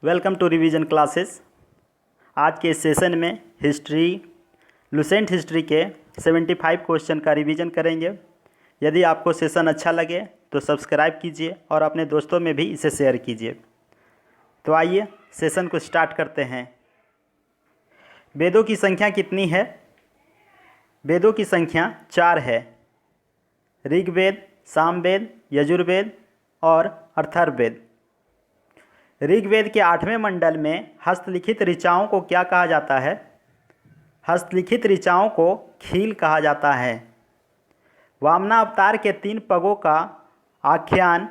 Welcome to revision classes. आज के इस सेशन में लुसेंट हिस्ट्री के 75 क्वेश्चन का रिवीजन करेंगे। यदि आपको सेशन अच्छा लगे तो सब्सक्राइब कीजिए और अपने दोस्तों में भी इसे शेयर कीजिए। तो आइए सेशन को स्टार्ट करते हैं। वेदों की संख्या कितनी है? वेदों की संख्या 4 है। ऋग्वेद, सामवेद, यजुर्वेद और अथर्ववेद। ऋग्वेद के 8वें मंडल में हस्तलिखित ऋचाओं को क्या कहा जाता है? हस्तलिखित ऋचाओं को खील कहा जाता है। वामना अवतार के 3 पगों का आख्यान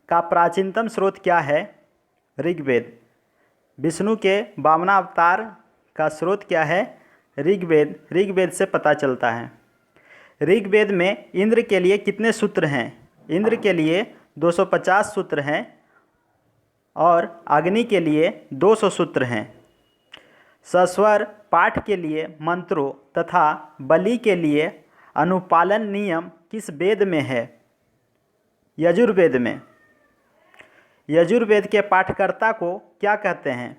का प्राचीनतम स्रोत क्या है? ऋग्वेद। विष्णु के वामना अवतार का स्रोत क्या है? ऋग्वेद। ऋग्वेद से पता चलता है। ऋग्वेद में इंद्र के लिए कितने सूत्र हैं? इंद्र के लिए 250 सूत्र हैं और अग्नि के लिए 200 सूत्र हैं। सस्वर पाठ के लिए मंत्रों तथा बलि के लिए अनुपालन नियम किस वेद में है? यजुर्वेद में। यजुर्वेद के पाठकर्ता को क्या कहते हैं?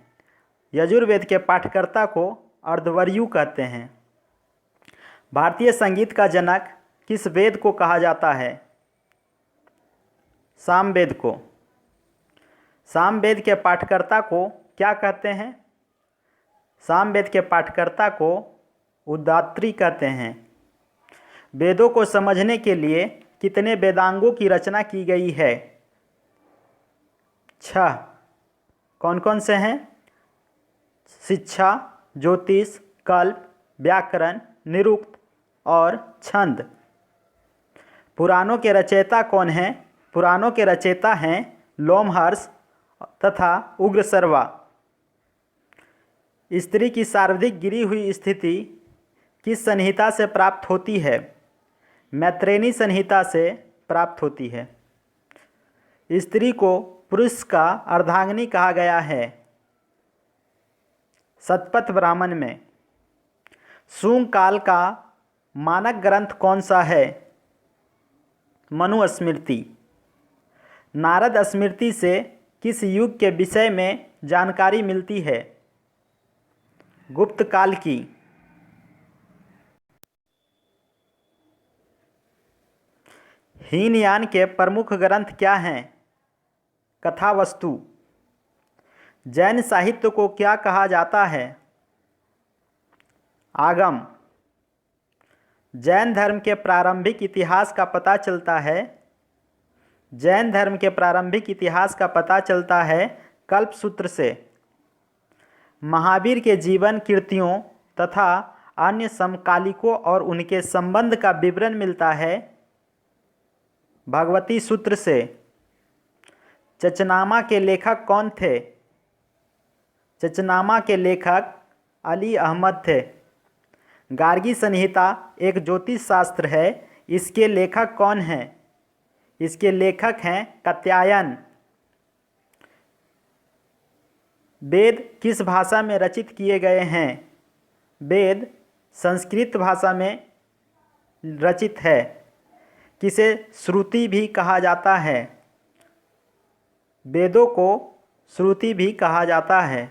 यजुर्वेद के पाठकर्ता को अर्धवर्यु कहते हैं। भारतीय संगीत का जनक किस वेद को कहा जाता है? सामवेद को। सामवेद के पाठकर्ता को क्या कहते हैं? सामवेद के पाठकर्ता को उद्धात्री कहते हैं। वेदों को समझने के लिए कितने वेदांगों की रचना की गई है? 6। कौन कौन से हैं? शिक्षा, ज्योतिष, कल्प, व्याकरण, निरुक्त और छंद। पुराणों के रचयिता कौन हैं? पुराणों के रचयिता हैं लोमहर्ष तथा उग्रसर्वा। स्त्री की सर्वाधिक गिरी हुई स्थिति किस संहिता से प्राप्त होती है? मैत्रेयी संहिता से प्राप्त होती है। स्त्री को पुरुष का अर्धांगिनी कहा गया है शतपथ ब्राह्मण में। शुंग काल का मानक ग्रंथ कौन सा है? मनुस्मृति। नारद स्मृति से किस युग के विषय में जानकारी मिलती है? गुप्त काल की। हीनयान के प्रमुख ग्रंथ क्या हैं? कथावस्तु। जैन साहित्य को क्या कहा जाता है? आगम। जैन धर्म के प्रारंभिक इतिहास का पता चलता है। जैन धर्म के प्रारंभिक इतिहास का पता चलता है कल्पसूत्र से। महावीर के जीवन कृतियों तथा अन्य समकालिकों और उनके संबंध का विवरण मिलता है भगवती सूत्र से। चचनामा के लेखक कौन थे? चचनामा के लेखक अली अहमद थे। गार्गी संहिता एक ज्योतिष शास्त्र है। इसके लेखक कौन हैं? इसके लेखक हैं कात्यायन। वेद किस भाषा में रचित किए गए हैं? वेद संस्कृत भाषा में रचित है। किसे श्रुति भी कहा जाता है? वेदों को श्रुति भी कहा जाता है।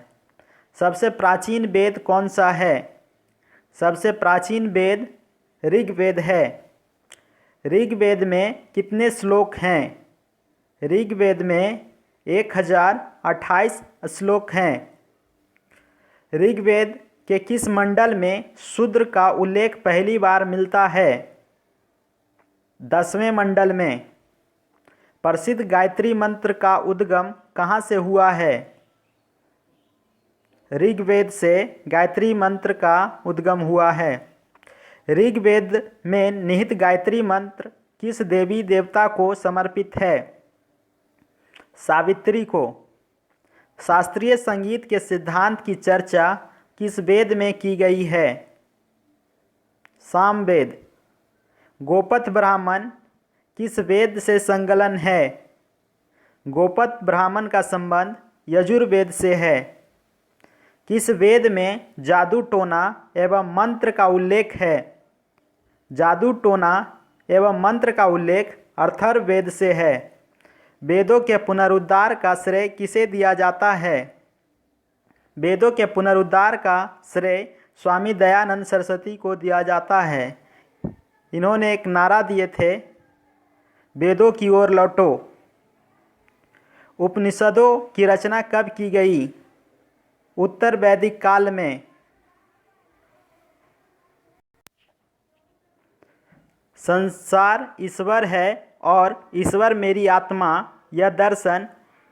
सबसे प्राचीन वेद कौन सा है? सबसे प्राचीन वेद ऋग्वेद है। ऋग्वेद में कितने श्लोक हैं? ऋग्वेद में 1028 श्लोक हैं। ऋग्वेद के किस मंडल में शूद्र का उल्लेख पहली बार मिलता है? 10वें मंडल में। प्रसिद्ध गायत्री मंत्र का उद्गम कहाँ से हुआ है? ऋग्वेद से गायत्री मंत्र का उद्गम हुआ है। ऋग्वेद में निहित गायत्री मंत्र किस देवी देवता को समर्पित है? सावित्री को। शास्त्रीय संगीत के सिद्धांत की चर्चा किस वेद में की गई है? सामवेद। गोपथ ब्राह्मण किस वेद से संलग्न है? गोपथ ब्राह्मण का संबंध यजुर्वेद से है। किस वेद में जादू टोना एवं मंत्र का उल्लेख है? जादू टोना एवं मंत्र का उल्लेख अथर्ववेद से है। वेदों के पुनरुद्धार का श्रेय किसे दिया जाता है? वेदों के पुनरुद्धार का श्रेय स्वामी दयानंद सरस्वती को दिया जाता है। इन्होंने एक नारा दिए थे, वेदों की ओर लौटो। उपनिषदों की रचना कब की गई? उत्तर वैदिक काल में। संसार ईश्वर है और ईश्वर मेरी आत्मा, यह दर्शन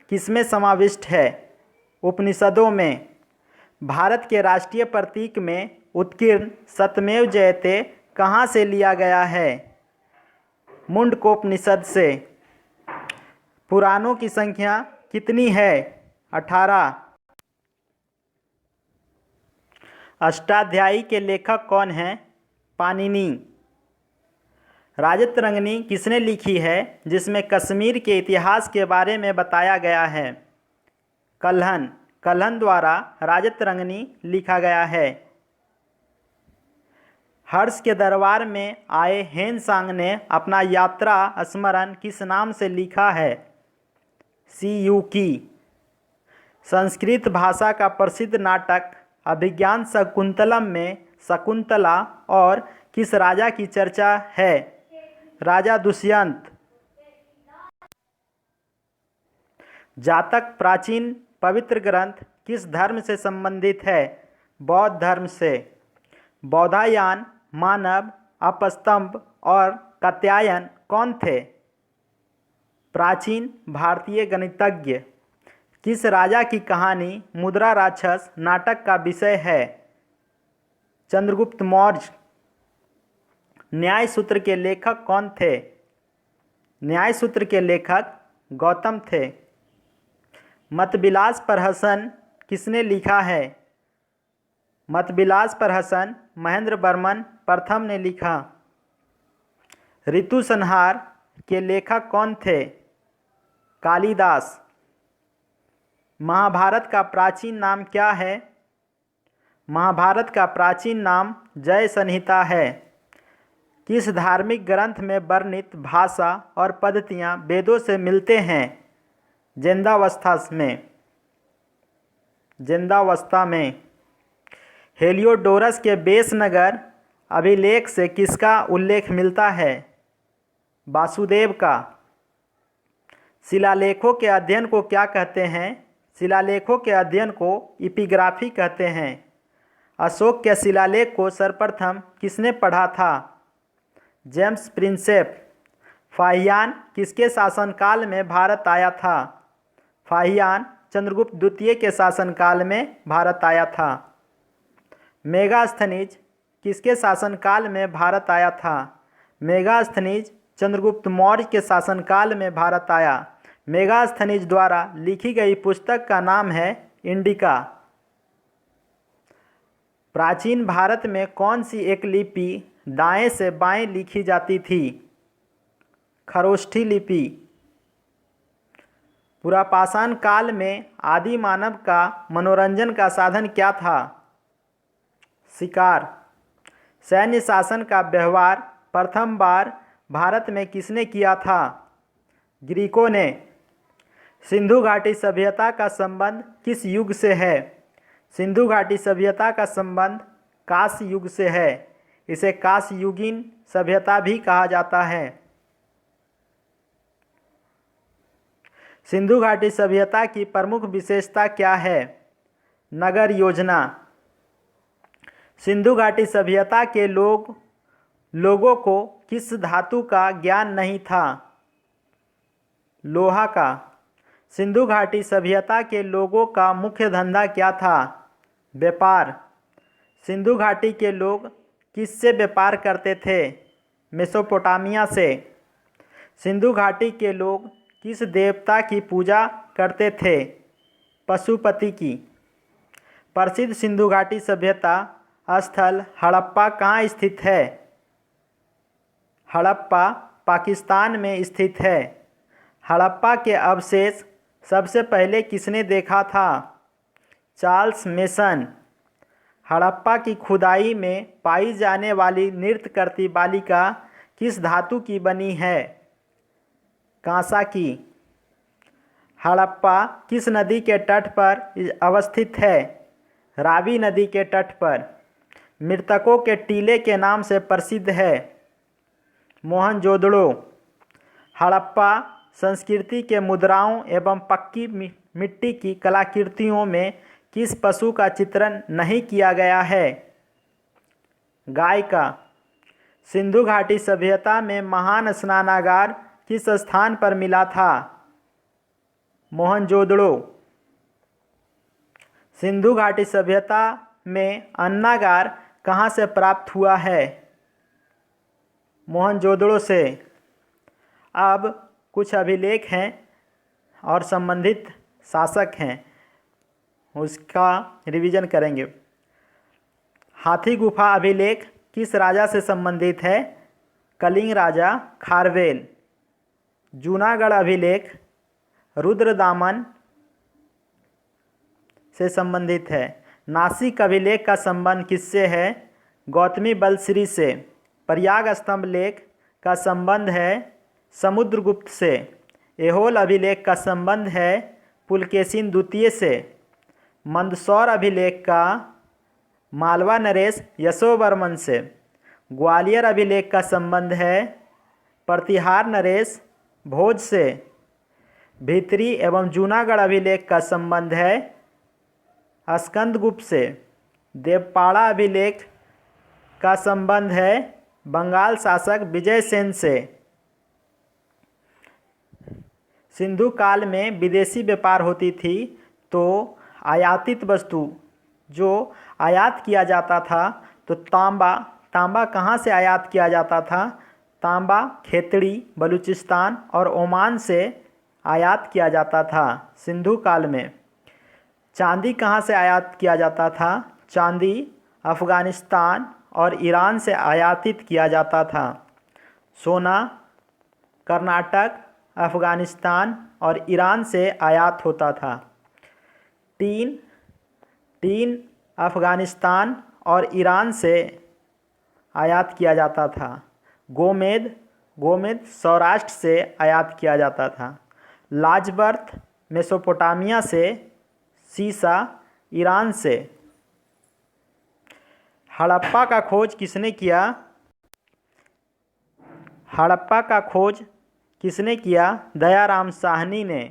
किसमें समाविष्ट है? उपनिषदों में। भारत के राष्ट्रीय प्रतीक में उत्कीर्ण सत्यमेव जयते कहाँ से लिया गया है? मुंडकोपनिषद से। पुराणों की संख्या कितनी है? 18। अष्टाध्यायी के लेखक कौन हैं? पाणिनि। राजतरंगिणी किसने लिखी है जिसमें कश्मीर के इतिहास के बारे में बताया गया है? कल्हन। कल्हन द्वारा राजतरंगिणी लिखा गया है। हर्ष के दरबार में आए हेनसांग ने अपना यात्रा स्मरण किस नाम से लिखा है? सीयूकी। संस्कृत भाषा का प्रसिद्ध नाटक अभिज्ञान शकुंतलम में शकुंतला और किस राजा की चर्चा है? राजा दुष्यंत। जातक प्राचीन पवित्र ग्रंथ किस धर्म से संबंधित है? बौद्ध धर्म से। बौधायन, मानव, अपस्तंभ और कात्यायन कौन थे? प्राचीन भारतीय गणितज्ञ। किस राजा की कहानी मुद्रा राक्षस नाटक का विषय है? चंद्रगुप्त मौर्य। न्याय सूत्र के लेखक कौन थे? न्याय सूत्र के लेखक गौतम थे। मतविलास प्रहसन किसने लिखा है? मतविलास प्रहसन महेंद्र वर्मन प्रथम ने लिखा। ऋतु संहार के लेखक कौन थे? कालिदास। महाभारत का प्राचीन नाम क्या है? महाभारत का प्राचीन नाम जय संहिता है। किस धार्मिक ग्रंथ में वर्णित भाषा और पद्धतियाँ वेदों से मिलते हैं? जिंदावस्था में। जिंदावस्था में। हेलियोडोरस के बेसनगर अभिलेख से किसका उल्लेख मिलता है? वासुदेव का। शिलालेखों के अध्ययन को क्या कहते हैं? शिलालेखों के अध्ययन को इपिग्राफी कहते हैं। अशोक के शिलालेख को सर्वप्रथम किसने पढ़ा था? James Prinsep. फाहियान किसके शासनकाल में भारत आया था? फाहियान चंद्रगुप्त द्वितीय के शासनकाल में भारत आया था। मेगास्थनीज किसके शासनकाल में भारत आया था? मेगास्थनीज चंद्रगुप्त मौर्य के शासनकाल में भारत आया। मेगास्थनीज द्वारा लिखी गई पुस्तक का नाम है इंडिका। प्राचीन भारत में कौन सी एक लिपि दाएं से बाएं लिखी जाती थी? खरोष्ठी लिपि। पुरापाषाण काल में आदि मानव का मनोरंजन का साधन क्या था? शिकार। सैन्य शासन का व्यवहार प्रथम बार भारत में किसने किया था? ग्रीकों ने। सिंधु घाटी सभ्यता का संबंध किस युग से है? सिंधु घाटी सभ्यता का संबंध कांस्य युग से है। इसे कांस्य युगीन सभ्यता भी कहा जाता है। सिंधु घाटी सभ्यता की प्रमुख विशेषता क्या है? नगर योजना। सिंधु घाटी सभ्यता के लोगों को किस धातु का ज्ञान नहीं था? लोहा का। सिंधु घाटी सभ्यता के लोगों का मुख्य धंधा क्या था? व्यापार। सिंधु घाटी के लोग किससे व्यापार करते थे? मेसोपोटामिया से। सिंधु घाटी के लोग किस देवता की पूजा करते थे? पशुपति की। प्रसिद्ध सिंधु घाटी सभ्यता स्थल हड़प्पा कहाँ स्थित है? हड़प्पा पाकिस्तान में स्थित है। हड़प्पा के अवशेष सबसे पहले किसने देखा था? Charles mason. हड़प्पा की खुदाई में पाई जाने वाली नृत्य करती बालिका किस धातु की बनी है? कांसा की। हड़प्पा किस नदी के तट पर अवस्थित है? रावी नदी के तट पर मृतकों के टीले के नाम से प्रसिद्ध है? मोहनजोदड़ो। हड़प्पा संस्कृति के मुद्राओं एवं पक्की मिट्टी की कलाकृतियों में किस पशु का चित्रण नहीं किया गया है? गाय का। सिंधु घाटी सभ्यता में महान स्नानागार किस स्थान पर मिला था? मोहनजोदड़ो। सिंधु घाटी सभ्यता में अन्नागार कहाँ से प्राप्त हुआ है? मोहनजोदड़ो से। अब कुछ अभिलेख हैं और संबंधित शासक हैं, उसका रिवीजन करेंगे। हाथी गुफा अभिलेख किस राजा से संबंधित है? कलिंग राजा खारवेल। जूनागढ़ अभिलेख रुद्रदामन से संबंधित है। नासिक अभिलेख का संबंध किससे है? गौतमी बलश्री से। प्रयाग स्तंभ लेख का संबंध है समुद्रगुप्त से। ऐहोल अभिलेख का संबंध है पुलकेशिन द्वितीय से। मंदसौर अभिलेख का मालवा नरेश यशोवर्मन से। ग्वालियर अभिलेख का संबंध है प्रतिहार नरेश भोज से। भित्री एवं जूनागढ़ अभिलेख का संबंध है स्कंदगुप्त से। देवपाड़ा अभिलेख का संबंध है बंगाल शासक विजयसेन से। सिंधु काल में विदेशी व्यापार होती थी तो आयातित वस्तु जो आयात किया जाता था, तो तांबा कहाँ से आयात किया जाता था? तांबा खेतड़ी, बलूचिस्तान और ओमान से आयात किया जाता था सिंधु काल में। चांदी कहाँ से आयात किया जाता था? चांदी अफ़गानिस्तान और ईरान से आयातित किया जाता था। सोना कर्नाटक, अफ़गानिस्तान और ईरान से आयात होता था। टीन अफ़गानिस्तान और ईरान से आयात किया जाता था। गोमेद सौराष्ट्र से आयात किया जाता था। लाजबर्थ मेसोपोटामिया से। सीसा ईरान से। हड़प्पा का खोज किसने किया? हड़प्पा का खोज किसने किया? दयाराम साहनी ने।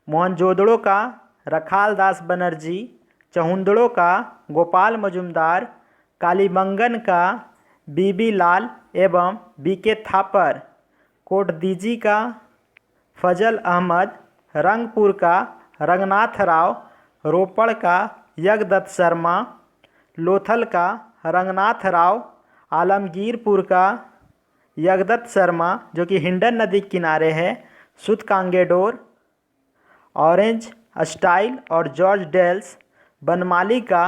मोहनजोदड़ो का रखालदास बनर्जी। चहुंदड़ो का गोपाल मजुमदार। कालीबंगन का बीबी लाल एवं बीके थापर। कोटदीजी का फजल अहमद। रंगपुर का रंगनाथ राव। रोपड़ का यज्ञदत्त शर्मा। लोथल का रंगनाथ राव। आलमगीरपुर का यज्ञदत्त शर्मा जो कि हिंडन नदी के किनारे है। सुतकांगेडोर, ऑरेंज स्टाइल और जॉर्ज डेल्स। बनमाली का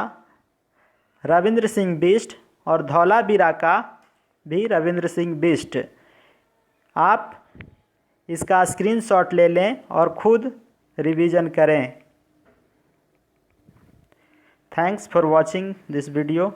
रविंद्र सिंह बिष्ट और धौलावीरा का भी रविंद्र सिंह बिष्ट। आप इसका स्क्रीनशॉट ले लें और खुद रिवीजन करें। Thanks for watching this video.